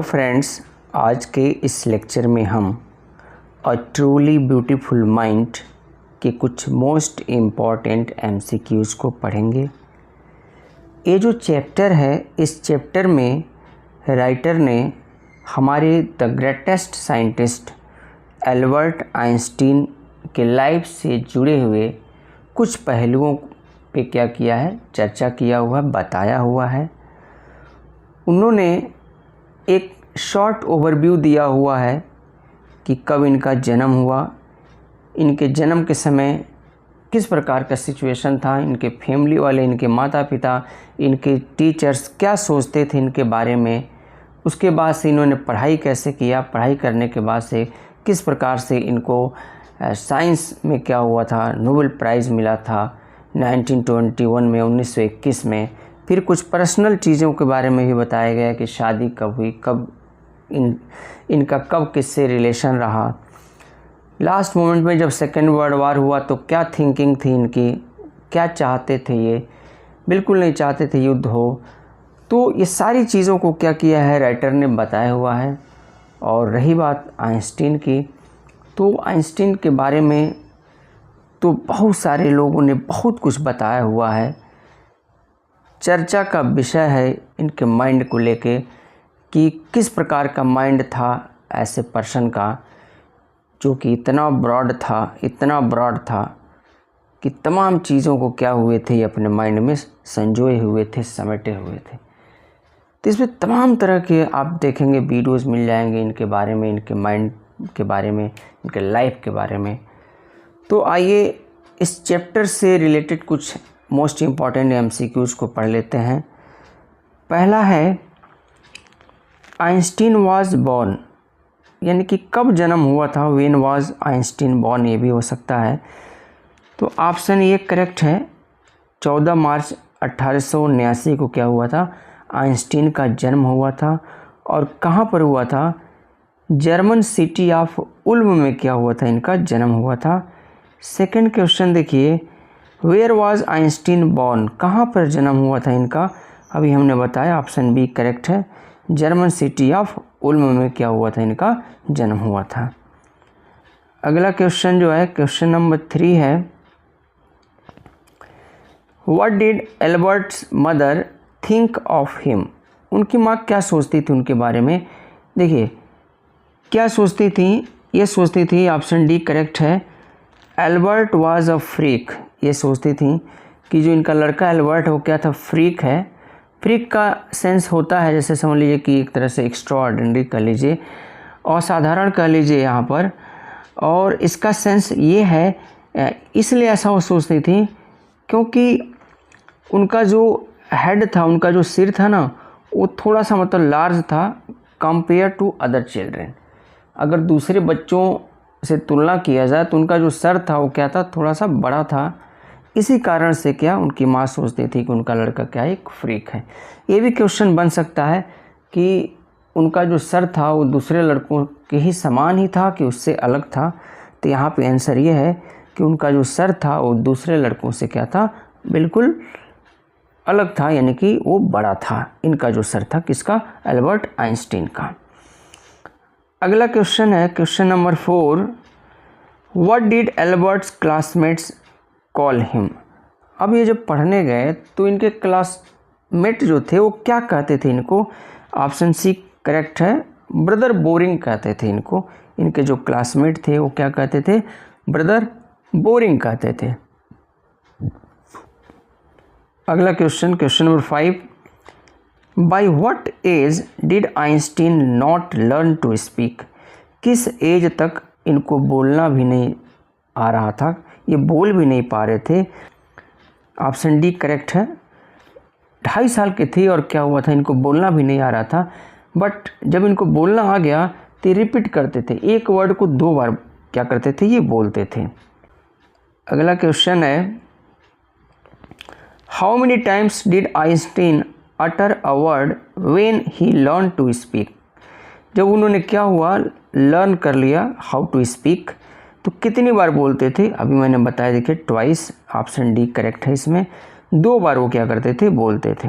Friends, आज के इस लेक्चर में हम अ ट्रूली ब्यूटीफुल माइंड के कुछ मोस्ट इम्पॉर्टेंट एमसीक्यूज़ को पढ़ेंगे। ये जो चैप्टर है, इस चैप्टर में राइटर ने हमारे the greatest scientist Albert Einstein के लाइफ से जुड़े हुए कुछ पहलुओं पे क्या किया है, चर्चा किया हुआ, बताया हुआ है। उन्होंने एक शॉर्ट ओवरव्यू दिया हुआ है कि कब इनका जन्म हुआ, इनके जन्म के समय किस प्रकार का सिचुएशन था, इनके फैमिली वाले, इनके माता पिता, इनके टीचर्स क्या सोचते थे इनके बारे में। उसके बाद से इन्होंने पढ़ाई कैसे किया, पढ़ाई करने के बाद से किस प्रकार से इनको साइंस में क्या हुआ था, नोबेल प्राइज़ मिला था 1921 में, 1921 में। फिर कुछ पर्सनल चीज़ों के बारे में भी बताया गया कि शादी कब हुई, कब इनका कब किससे रिलेशन रहा। लास्ट मोमेंट में जब सेकेंड वर्ल्ड वार हुआ तो क्या थिंकिंग थी इनकी, क्या चाहते थे ये, बिल्कुल नहीं चाहते थे युद्ध हो। तो ये सारी चीज़ों को क्या किया है, राइटर ने बताया हुआ है। और रही बात आइंस्टीन की, तो आइंस्टीन के बारे में तो बहुत सारे लोगों ने बहुत कुछ बताया हुआ है। चर्चा का विषय है इनके माइंड को लेके कि किस प्रकार का माइंड था ऐसे पर्सन का जो कि इतना ब्रॉड था कि तमाम चीज़ों को क्या हुए थे, ये अपने माइंड में संजोए हुए थे, समेटे हुए थे। तो इसमें तमाम तरह के आप देखेंगे वीडियोस मिल जाएंगे इनके बारे में, इनके माइंड के बारे में, इनके लाइफ के बारे में। तो आइए इस चैप्टर से रिलेटेड कुछ मोस्ट इम्पॉर्टेंट एमसीक्यूज़ को पढ़ लेते हैं। पहला है आइंस्टीन वाज बॉर्न, यानी कि कब जन्म हुआ था, व्हेन वाज आइंस्टीन बॉर्न, ये भी हो सकता है। तो ऑप्शन ए करेक्ट है। 14 मार्च 1879 को क्या हुआ था, आइंस्टीन का जन्म हुआ था। और कहाँ पर हुआ था, जर्मन सिटी ऑफ उल्म में क्या हुआ था, इनका जन्म हुआ था। सेकंड क्वेश्चन देखिए, वेयर वाज आइंस्टीन बॉर्न, कहाँ पर जन्म हुआ था इनका, अभी हमने बताया ऑप्शन बी करेक्ट है, जर्मन सिटी ऑफ उल्म में क्या हुआ था, इनका जन्म हुआ था। अगला क्वेश्चन जो है, क्वेश्चन नंबर 3 है, what did Albert's mother think of him, उनकी माँ क्या सोचती थी उनके बारे में। देखिए क्या सोचती थी, ये सोचती थी, ऑप्शन डी करेक्ट है, एल्बर्ट वाज अ फ्रीक, ये सोचती थी कि जो इनका लड़का एल्बर्ट वो क्या था, फ्रीक है। फ्रीक का सेंस होता है जैसे समझ लीजिए कि एक तरह से एक्स्ट्राऑर्डिनरी कह लीजिए, असाधारण कह लीजिए यहाँ पर। और इसका सेंस ये है, इसलिए ऐसा वो सोचती थी क्योंकि उनका जो हेड था, उनका जो सिर था ना, वो थोड़ा सा मतलब लार्ज था कंपेयर टू अदर चिल्ड्रेन। अगर दूसरे बच्चों से तुलना किया जाए तो उनका जो सर था वो क्या था, थोड़ा सा बड़ा था। इसी कारण से क्या उनकी माँ सोचती थी कि उनका लड़का क्या है, एक फ्रीक है। ये भी क्वेश्चन बन सकता है कि उनका जो सर था वो दूसरे लड़कों के ही समान ही था कि उससे अलग था। तो यहाँ पे आंसर ये है कि उनका जो सर था वो दूसरे लड़कों से क्या था, बिल्कुल अलग था, यानी कि वो बड़ा था। इनका जो सर था किसका, एल्बर्ट आइंस्टीन का। अगला क्वेश्चन है question number 4, what did Albert's classmates call him. अब ये जब पढ़ने गए तो इनके क्लासमेट जो थे वो क्या कहते थे इनको, ऑप्शन सी करेक्ट है, ब्रदर बोरिंग कहते थे इनको। इनके जो क्लासमेट थे वो क्या कहते थे, ब्रदर बोरिंग कहते थे। अगला question, question number 5, by what age did Einstein not learn to speak, किस एज तक इनको बोलना भी नहीं आ रहा था, ये बोल भी नहीं पा रहे थे। ऑप्शन डी करेक्ट है, 2.5 साल के थे और क्या हुआ था, इनको बोलना भी नहीं आ रहा था। बट जब इनको बोलना आ गया तो रिपीट करते थे, एक वर्ड को 2 बार क्या करते थे, ये बोलते थे। अगला क्वेश्चन है, how many times did Einstein utter a word when he learn to speak, जब उन्होंने क्या हुआ, लर्न कर लिया हाउ टू स्पीक, तो कितनी बार बोलते थे, अभी मैंने बताया देखिए ट्वाइस, ऑप्शन डी करेक्ट है, इसमें 2 बार वो क्या करते थे, बोलते थे।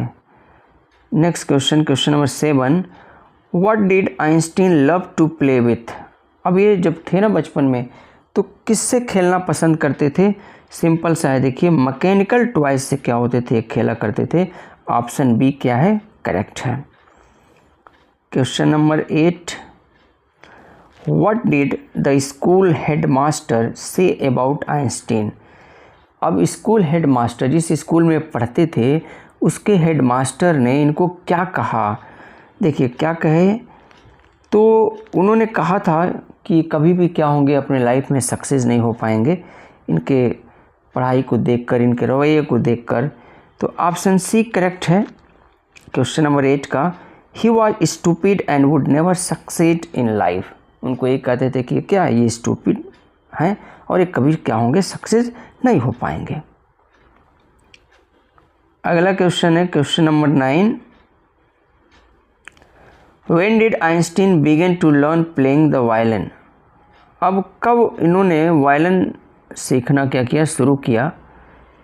Next question, question number 7, what did Einstein love to play with. अब ये जब थे ना बचपन में तो किससे खेलना पसंद करते थे, सिंपल सा है, देखिए मैकेनिकल टॉयज से क्या होते थे, खेला करते थे। ऑप्शन बी क्या है, करेक्ट है। Question number 8, what did the school headmaster say about Einstein. अब स्कूल हेडमास्टर, जिस स्कूल में पढ़ते थे उसके हेडमास्टर ने इनको क्या कहा, देखिए क्या कहे, तो उन्होंने कहा था कि कभी भी क्या होंगे, अपने लाइफ में सक्सेस नहीं हो पाएंगे इनके पढ़ाई को देखकर, इनके रवैये को देखकर। तो ऑप्शन सी करेक्ट है क्वेश्चन नंबर 8 का। He was stupid and would never succeed in life. उनको ये कहते थे कि क्या ये स्टूपिड हैं और ये कभी क्या होंगे, सक्सेस नहीं हो पाएंगे। अगला क्वेश्चन है question number 9, when did Einstein begin to learn playing the violin. अब कब इन्होंने वायलिन सीखना क्या किया, शुरू किया,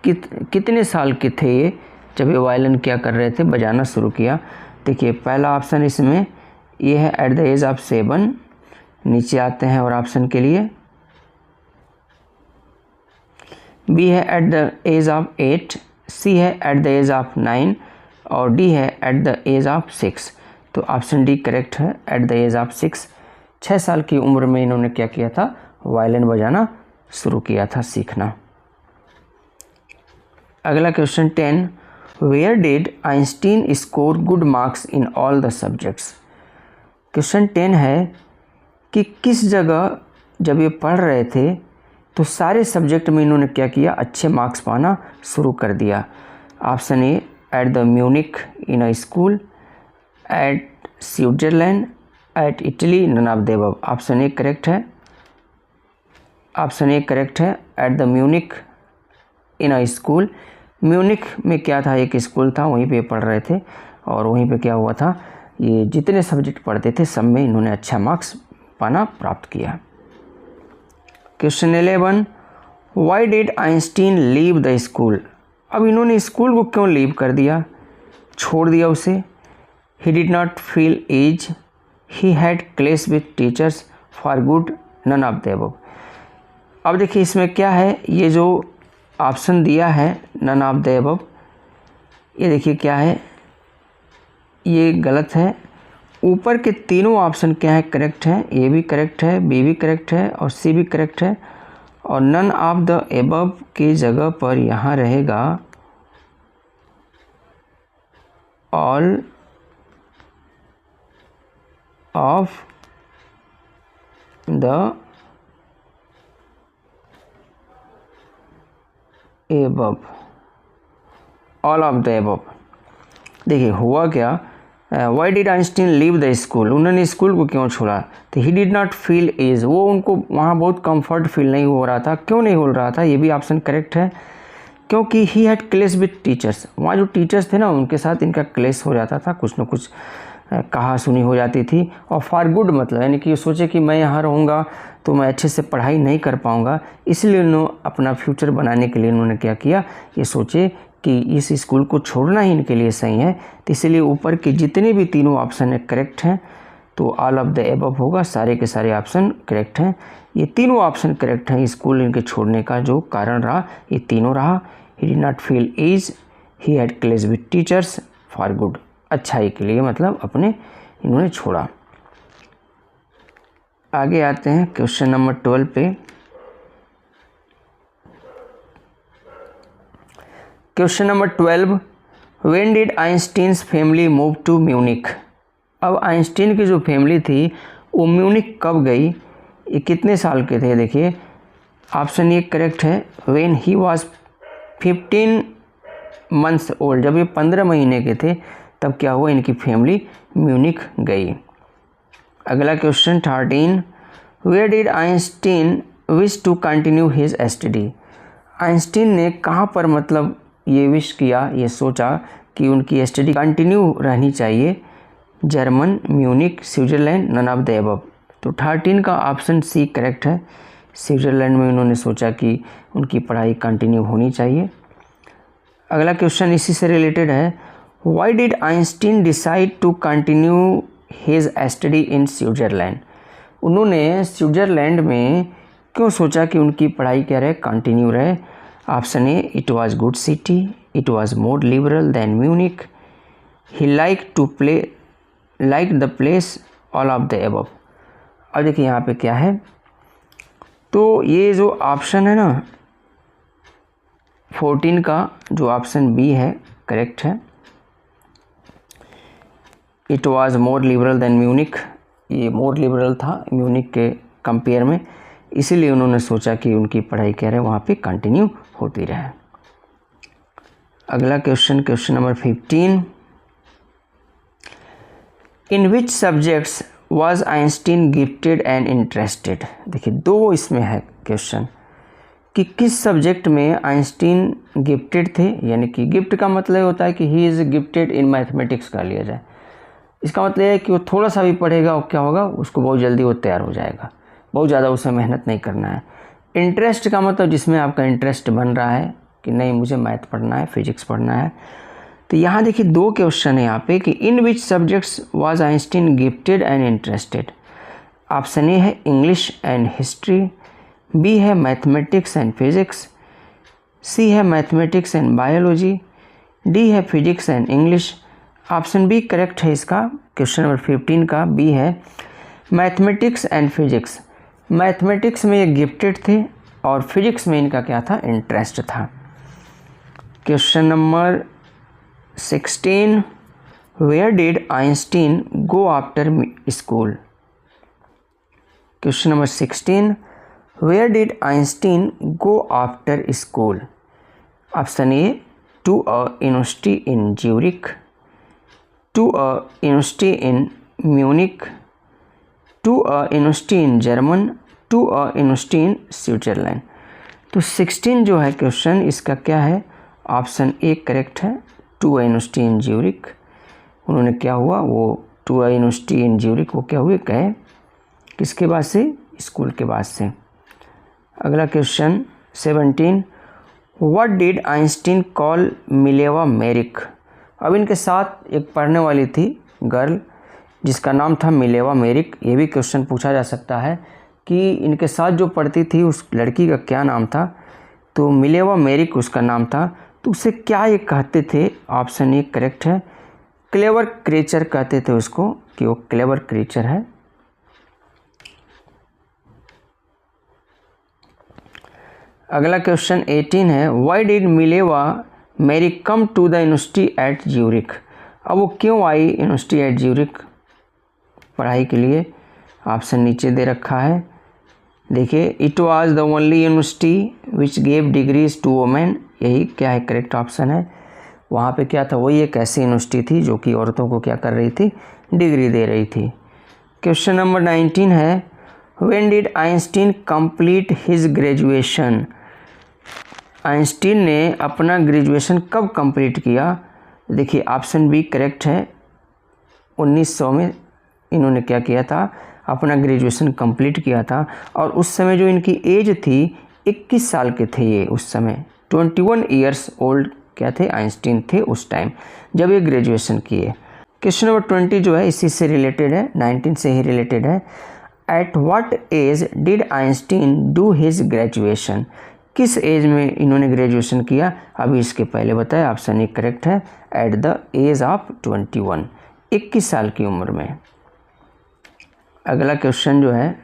कितने साल के थे ये जब ये वायलिन क्या कर रहे थे, बजाना शुरू किया। देखिए पहला ऑप्शन इसमें ये है एट द एज ऑफ 7, नीचे आते हैं और ऑप्शन के लिए बी है एट द एज ऑफ 8, सी है एट द एज ऑफ 9 और डी है एट द एज ऑफ 6। तो ऑप्शन डी करेक्ट है, एट द एज ऑफ 6। 6 साल की उम्र में इन्होंने क्या किया था, वायलिन बजाना शुरू किया था, सीखना। अगला question 10, where did Einstein score good marks in all the subjects. Question 10 है कि किस जगह जब ये पढ़ रहे थे तो सारे सब्जेक्ट में इन्होंने क्या किया, अच्छे मार्क्स पाना शुरू कर दिया। Option A at the Munich in a school, at Switzerland, at Italy, none of the above. Option A correct है, ऑप्शन ए करेक्ट है, at the Munich in a school. Munich में क्या था, एक स्कूल था, वहीं पे पढ़ रहे थे और वहीं पे क्या हुआ था, ये जितने सब्जेक्ट पढ़ते थे सब में इन्होंने अच्छा मार्क्स पाना प्राप्त किया। Question 11, Y did Einstein leave the school. अब इन्होंने स्कूल को क्यों लीव कर दिया, छोड़ दिया उसे। He did not feel as, he had clash with teachers for good, none of the above. अब देखिए इसमें क्या है, ये जो ऑप्शन दिया है नन ऑफ द अबव, ये देखिए क्या है, ये गलत है। ऊपर के तीनों ऑप्शन क्या है, करेक्ट है। ए भी करेक्ट है, बी भी करेक्ट है और सी भी करेक्ट है। और नन ऑफ द अबव की जगह पर यहाँ रहेगा all of the above, all of the above. देखिए हुआ क्या, why did Einstein leave the school, उन्होंने स्कूल को क्यों छोड़ा, तो he did not feel age, वो उनको वहाँ बहुत कंफर्ट फील नहीं हो रहा था। क्यों नहीं हो रहा था, ये भी ऑप्शन करेक्ट है, क्योंकि ही हैड क्लेश विथ टीचर्स, वहाँ जो टीचर्स थे ना उनके साथ इनका क्लेश हो जाता था, कुछ न कुछ कहा सुनी हो जाती थी। और फॉर गुड मतलब यानी कि ये सोचे कि मैं यहाँ रहूँगा तो मैं अच्छे से पढ़ाई नहीं कर पाऊँगा, इसलिए उन्होंने अपना फ्यूचर बनाने के लिए उन्होंने क्या किया, ये सोचे कि इस स्कूल को छोड़ना ही इनके लिए सही है। तो इसलिए ऊपर के जितने भी तीनों ऑप्शन है करेक्ट हैं, तो ऑल ऑफ द एबव होगा, सारे के सारे ऑप्शन करेक्ट हैं। ये तीनों ऑप्शन करेक्ट हैं। स्कूल इनके छोड़ने का जो कारण रहा ये तीनों रहा। He did not feel as, he had clash with teachers for good, अच्छाई के लिए, मतलब अपने इन्होंने छोड़ा। आगे आते हैं क्वेश्चन नंबर 12 पे। Question number 12, when did Einstein's family move to Munich. अब आइंस्टीन की जो फैमिली थी वो म्यूनिक कब गई, ये कितने साल के थे, देखिए ऑप्शन ए करेक्ट है, when he was 15 months old, जब ये 15 महीने के थे तब क्या हुआ, इनकी फैमिली म्यूनिक गई। अगला question 13, where did Einstein wish to continue his study. Einstein ने कहाँ पर मतलब ये विश किया, ये सोचा कि उनकी स्टडी कंटिन्यू रहनी चाहिए, German, Munich, Switzerland, none of the above. तो 13 का ऑप्शन सी करेक्ट है, स्विट्जरलैंड में उन्होंने सोचा कि उनकी पढ़ाई कंटिन्यू होनी चाहिए। अगला क्वेश्चन इसी से रिलेटेड है, why did Einstein decide to continue his study in Switzerland. उन्होंने स्विट्ज़रलैंड में क्यों सोचा कि उनकी पढ़ाई क्या रहे, कंटिन्यू रहे? Option A, it was good city, it was more liberal than Munich, he like the place, all of the above. अब देखिए यहाँ पे क्या है, तो ये जो ऑप्शन है ना 14 का जो ऑप्शन बी है करेक्ट है। It was more liberal than Munich, ये मोर लिबरल था म्यूनिक के कंपेयर में, इसीलिए उन्होंने सोचा कि उनकी पढ़ाई क्या रहे वहाँ पे कंटिन्यू होती रहे। अगला question number 15, in which subjects was Einstein gifted and interested. देखिए दो इसमें है क्वेश्चन कि किस सब्जेक्ट में आइंस्टीन गिफ्टेड थे, यानी कि गिफ्ट का मतलब होता है कि he is gifted in mathematics का लिया जाए। इसका मतलब है कि वो थोड़ा सा भी पढ़ेगा और क्या होगा, उसको बहुत जल्दी वो तैयार हो जाएगा, बहुत ज़्यादा उसे मेहनत नहीं करना है। इंटरेस्ट का मतलब जिसमें आपका इंटरेस्ट बन रहा है कि नहीं मुझे मैथ पढ़ना है, फिजिक्स पढ़ना है। तो यहाँ देखिए दो क्वेश्चन है यहाँ पे कि in which subjects was Einstein gifted and interested. Option A है इंग्लिश एंड हिस्ट्री, बी है मैथमेटिक्स एंड फिजिक्स, सी है मैथमेटिक्स एंड बायोलॉजी, डी है physics and English. Option B correct है इसका, क्वेश्चन नंबर 15 का बी है mathematics and physics. Mathematics में ये गिफ्टेड थे और फिजिक्स में इनका क्या था, इंटरेस्ट था। Question number 16, where did Einstein go after school. Question number 16, where did Einstein go after school. Option A, to a university in Zurich, to a university in Munich, to a university in German, to a university in Switzerland। तो 16 जो है question इसका क्या है, option A correct है, to a university in Zurich. उन्होंने क्या हुआ, वो to a university in Zurich वो क्या हुए गए, किसके बाद से, स्कूल के बाद से। अगला question 17, what did Einstein call Mileva Maric. अब इनके साथ एक पढ़ने वाली थी गर्ल जिसका नाम था मिलेवा मेरिक। ये भी क्वेश्चन पूछा जा सकता है कि इनके साथ जो पढ़ती थी उस लड़की का क्या नाम था, तो मिलेवा मेरिक उसका नाम था। तो उसे क्या ये कहते थे, ऑप्शन ए करेक्ट है, क्लेवर क्रीचर कहते थे उसको, कि वो क्लेवर क्रीचर है। अगला क्वेश्चन 18 है, why did Mileva Maric come to the university at Zurich. अब वो क्यों आई यूनिवर्सिटी एट ज्यूरिख पढ़ाई के लिए, ऑप्शन नीचे दे रखा है। देखिए, it was the only university which gave degrees to women, यही क्या है करेक्ट ऑप्शन है। वहाँ पे क्या था, वही एक ऐसी यूनिवर्सिटी थी जो कि औरतों को क्या कर रही थी, डिग्री दे रही थी। क्वेश्चन नंबर 19 है, when did Einstein complete his graduation. Einstein ने अपना ग्रेजुएशन कब कंप्लीट किया। देखिए ऑप्शन बी करेक्ट है, 1900 में इन्होंने क्या किया था, अपना ग्रेजुएशन कंप्लीट किया था। और उस समय जो इनकी एज थी 21 साल के थे ये उस समय, 21 ईयर्स ओल्ड क्या थे, आइंस्टीन थे उस टाइम जब ये ग्रेजुएशन किए। क्वेश्चन नंबर 20 जो है इसी से रिलेटेड है, 19 से ही रिलेटेड है। At what age did Einstein do his graduation. किस एज में इन्होंने ग्रेजुएशन किया, अभी इसके पहले बताया, ऑप्शन ए करेक्ट है, एट द एज ऑफ 21, 21 साल की उम्र में। अगला क्वेश्चन जो है,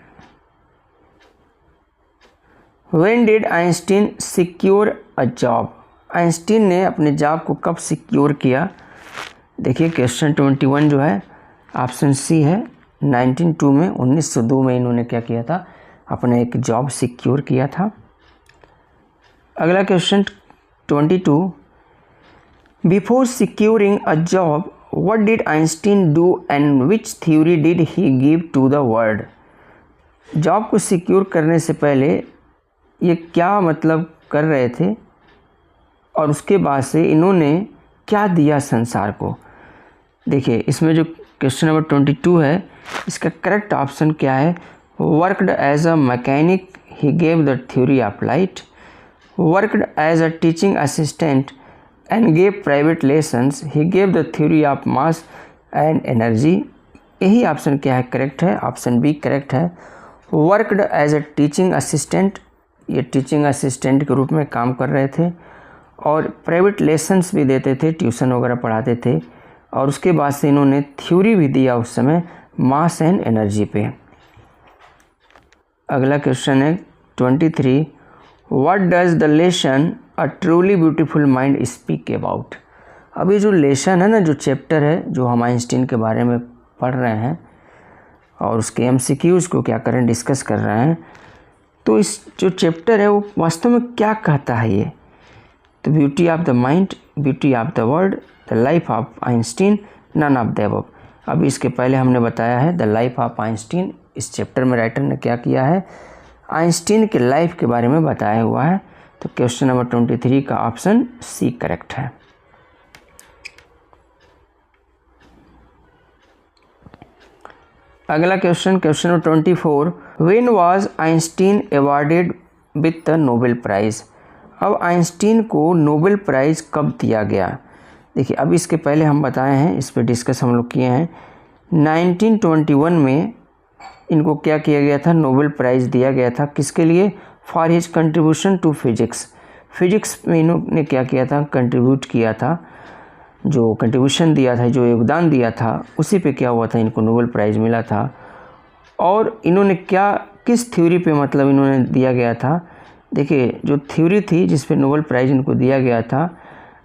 when did Einstein secure a job. Einstein ने अपने जॉब को कब सिक्योर किया। देखिए क्वेश्चन 21 जो है ऑप्शन सी है, 1902 में इन्होंने क्या किया था, अपना एक जॉब सिक्योर किया था। अगला question 22, before securing a job what did Einstein do and which theory did he give to the world. Job को सिक्योर करने से पहले ये क्या मतलब कर रहे थे और उसके बाद से इन्होंने क्या दिया संसार को। देखिए इसमें जो क्वेश्चन नंबर 22 है इसका करेक्ट ऑप्शन क्या है, worked as a mechanic he gave the theory of light, worked as a teaching assistant and gave private lessons, he gave the theory of mass and energy, यही option क्या है, correct है, option B correct है। Worked as a teaching assistant, ये teaching assistant के रूप में काम कर रहे थे और प्राइवेट लेसन्स भी देते थे, ट्यूशन वगैरह पढ़ाते थे। और उसके बाद से इन्होंने थ्योरी भी दिया उस समय मास एंड एनर्जी पे। अगला क्वेश्चन है 23, what does the lesson a truly beautiful mind speak about. अब ये जो लेसन है ना, जो चैप्टर है जो हम आइंस्टीन के बारे में पढ़ रहे हैं और उसके एमसीक्यूज को क्या करें डिस्कस कर रहे हैं, तो इस जो चैप्टर है वो वास्तव में क्या कहता है ये, तो beauty of the mind, beauty of the world, the life of Einstein, none of the above. अभी इसके पहले हमने बताया है द लाइफ ऑफ आइंस्टीन, इस चैप्टर में राइटर ने क्या किया है, आइंस्टीन के लाइफ के बारे में बताया हुआ है। तो क्वेश्चन नंबर 23 का ऑप्शन सी करेक्ट है। अगला question, question number 24, when was Einstein awarded with the Nobel prize. अब आइंस्टीन को नोबेल प्राइज़ कब दिया गया। देखिए अब इसके पहले हम बताए हैं, इस पर डिस्कस हम लोग किए हैं। 1921 में इनको क्या किया गया था, नोबेल प्राइज़ दिया गया था। किसके लिए, for his contribution to physics. Physics में इन्होंने क्या किया था, कंट्रीब्यूट किया था, जो कंट्रीब्यूशन दिया था, जो योगदान दिया था, उसी पे क्या हुआ था, इनको नोबेल प्राइज़ मिला था। और इन्होंने क्या, किस थ्योरी पे मतलब इन्होंने दिया गया था। देखिए जो थ्योरी थी जिस पे नोबेल प्राइज़ इनको दिया गया था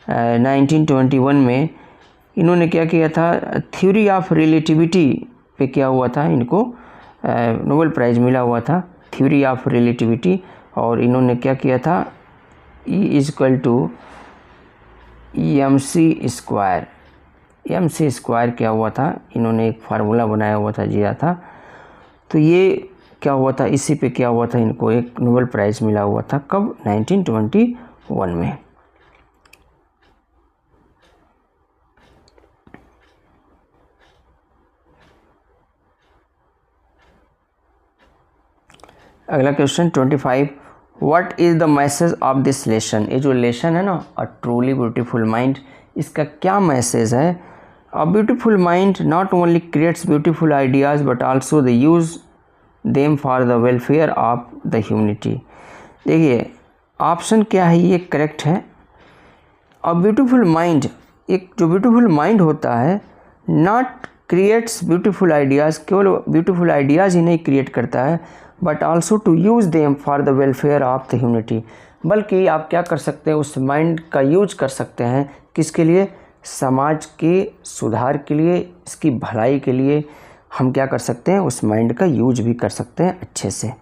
1921 में, इन्होंने क्या किया था, थ्योरी ऑफ रिलेटिविटी पे क्या हुआ था, इनको नोबेल प्राइज़ मिला हुआ था, थ्योरी ऑफ रिलेटिविटी। और इन्होंने क्या किया था, E=mc², mc² क्या हुआ था, इन्होंने एक फार्मूला बनाया हुआ था, दिया था। तो ये क्या हुआ था, इसी पे क्या हुआ था, इनको एक नोबेल प्राइज़ मिला हुआ था। कब, 1921 में। अगला question 25, what is the message of this lesson. ये जो लेसन है ना, अ ट्रूली ब्यूटीफुल माइंड, इसका क्या मैसेज है। A beautiful mind not only creates beautiful ideas but also the use them for the welfare of the humanity. देखिए option क्या है, ये करेक्ट है। अ ब्यूटीफुल माइंड, एक जो ब्यूटीफुल माइंड होता है, नॉट क्रिएट्स ब्यूटीफुल आइडियाज़, केवल ब्यूटीफुल आइडियाज़ ही नहीं क्रिएट करता है, but also to use them for the welfare of the humanity. बल्कि आप क्या कर सकते हैं, उस माइंड का यूज कर सकते हैं, किसके लिए, समाज के सुधार के लिए, इसकी भलाई के लिए हम क्या कर सकते हैं, उस माइंड का यूज भी कर सकते हैं अच्छे से।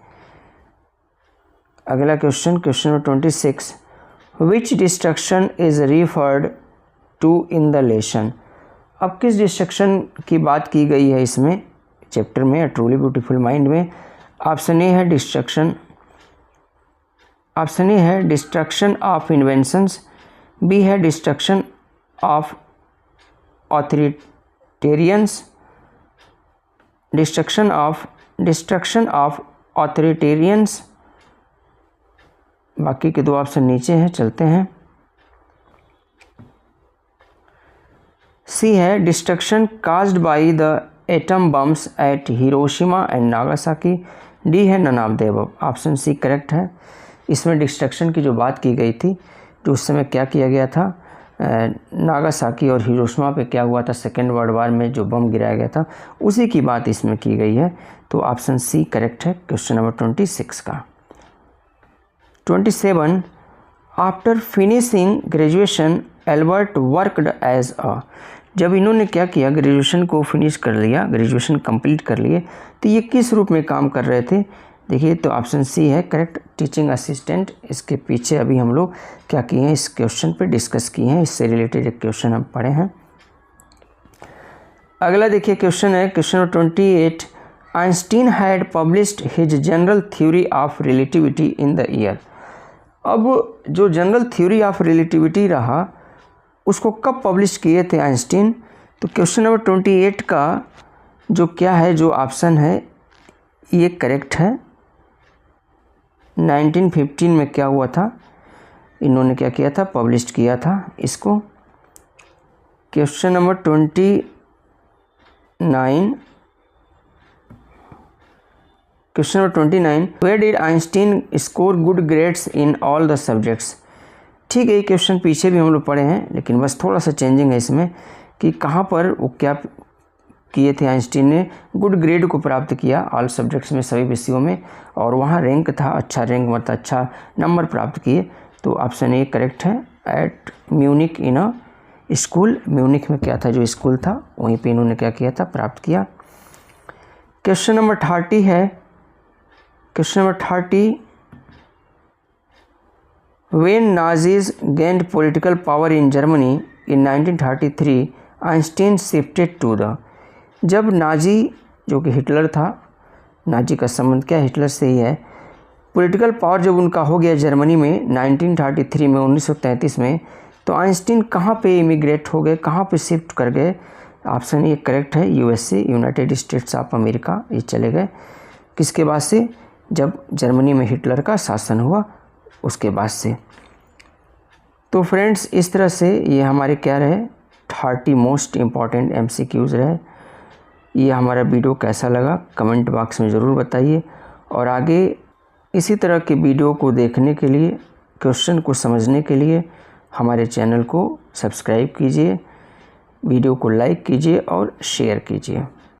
अगला question, question number 26, which destruction is referred to in the lesson. अब किस डिस्ट्रक्शन की बात की गई है इसमें चैप्टर में, ट्रूली ब्यूटीफुल माइंड में। ऑप्शन ए है डिस्ट्रक्शन, ऑप्शन ए है डिस्ट्रक्शन ऑफ इन्वेंशंस, बी है डिस्ट्रक्शन ऑफ ऑथोरिटेरियंस, डिस्ट्रक्शन ऑफ ऑथोरिटेरियंस। बाकी के दो ऑप्शन नीचे हैं, चलते हैं। सी है destruction caused by the atom bombs at Hiroshima and Nagasaki, D है none of the above. Option C correct है। इसमें डिस्ट्रक्शन की जो बात की गई थी, जो उस समय क्या किया गया था, नागासाकी और हिरोशिमा पे क्या हुआ था, सेकेंड वर्ल्ड वार में जो बम गिराया गया था, उसी की बात इसमें की गई है। तो ऑप्शन सी करेक्ट है क्वेश्चन नंबर 26 का। 27, after finishing graduation Albert worked as a. जब इन्होंने क्या किया, ग्रेजुएशन को फिनिश कर लिया, ग्रेजुएशन कंप्लीट कर लिए, तो ये किस रूप में काम कर रहे थे। देखिए तो ऑप्शन सी है करेक्ट, टीचिंग असिस्टेंट। इसके पीछे अभी हम लोग क्या किए हैं, इस क्वेश्चन पे डिस्कस किए हैं, इससे रिलेटेड एक क्वेश्चन हम पढ़े हैं। अगला देखिए क्वेश्चन है question number 28, Einstein had published his general theory of relativity in the year. अब जो जनरल थ्योरी ऑफ रिलेटिविटी रहा, उसको कब पब्लिश किए थे आइंस्टीन। तो क्वेश्चन नंबर 28 का जो क्या है, जो ऑप्शन है ये करेक्ट है। 1915 में क्या हुआ था, इन्होंने क्या किया था, पब्लिश किया था इसको। Question number 29, question number 29, where did Einstein score good grades in all the subjects. ठीक है, ये क्वेश्चन पीछे भी हम लोग पढ़े हैं, लेकिन बस थोड़ा सा चेंजिंग है इसमें कि कहाँ पर वो क्या किए थे। आइंस्टीन ने गुड ग्रेड को प्राप्त किया ऑल सब्जेक्ट्स में, सभी विषयों में, और वहाँ रैंक था, अच्छा रैंक मतलब अच्छा नंबर प्राप्त किए। तो ऑप्शन ए करेक्ट है, at Munich in a school. Munich में क्या था, जो स्कूल था वहीं पे इन्होंने क्या किया था, प्राप्त किया। क्वेश्चन नंबर 30 है, question number 30, when Nazis gained political power in Germany in 1933 Einstein shifted to the. जब नाजी जो कि हिटलर था, नाजी का संबंध क्या हिटलर से ही है, पॉलिटिकल पावर जब उनका हो गया जर्मनी में 1933 में, 1933 में, तो आइंस्टीन कहाँ पे इमिग्रेट हो गए, कहाँ पे शिफ्ट कर गए। ऑप्शन ए करेक्ट है, USA, United states of America, ये चले गए। किसके बाद से, जब जर्मनी में हिटलर का शासन हुआ उसके बाद से। तो फ्रेंड्स, इस तरह से ये हमारे क्या रहे, 30 मोस्ट इम्पॉर्टेंट MCQs रहे। ये हमारा वीडियो कैसा लगा कमेंट बॉक्स में ज़रूर बताइए, और आगे इसी तरह के वीडियो को देखने के लिए, क्वेश्चन को समझने के लिए हमारे चैनल को सब्सक्राइब कीजिए, वीडियो को लाइक कीजिए और शेयर कीजिए।